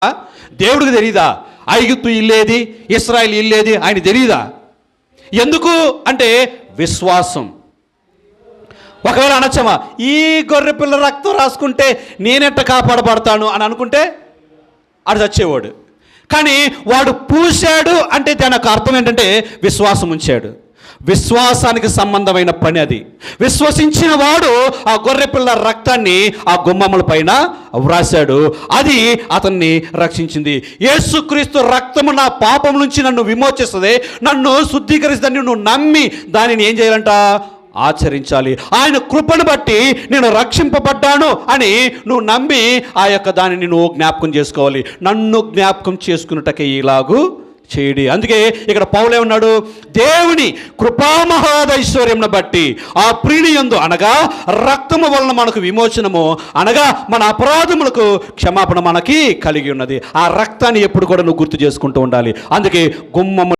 దేవుడికి తెలియదా ఐగుప్తు ఇల్లేది, ఇశ్రాయేల్ ఇల్లేది? ఆయన తెలియదా? ఎందుకు అంటే విశ్వాసం. ఒకవేళ అనొచ్చమా, ఈ గొర్రె పిల్ల రక్తం రాసుకుంటే నేనెట్ట కాపాడబడతాను అని అనుకుంటే ఆడు చచ్చేవాడు. కానీ వాడు పూశాడు అంటే దానికి అర్థం ఏంటంటే విశ్వాసం ఉంచాడు. విశ్వాసానికి సంబంధమైన పని అది. విశ్వసించిన వాడు ఆ గొర్రెపిల్ల రక్తాన్ని ఆ గుమ్మముల పైన వ్రాసాడు. అది అతన్ని రక్షించింది. యేసుక్రీస్తు రక్తము నా పాపం నుంచి నన్ను విమోచిస్తుంది, నన్ను శుద్ధీకరిస్తుంది. నువ్వు నమ్మి దానిని ఏం చేయాలంట? ఆచరించాలి. ఆయన కృపను బట్టి నేను రక్షింపబడ్డాను అని నువ్వు నమ్మి ఆ యొక్క దానిని నువ్వు జ్ఞాపకం చేసుకోవాలి. నన్ను జ్ఞాపకం చేసుకున్నటకే ఇలాగూ చేయడి. అందుకే ఇక్కడ పౌలు ఏమన్నాడు? దేవుని కృపామహాదైశ్వర్యంను బట్టి ఆ ప్రియుని యందు అనగా రక్తము వలన మనకు విమోచనము, అనగా మన అపరాధములకు క్షమాపణ మనకి కలిగి ఉన్నది. ఆ రక్తాన్ని ఎప్పుడు కూడా నువ్వు గుర్తు చేసుకుంటూ ఉండాలి. అందుకే గుమ్మము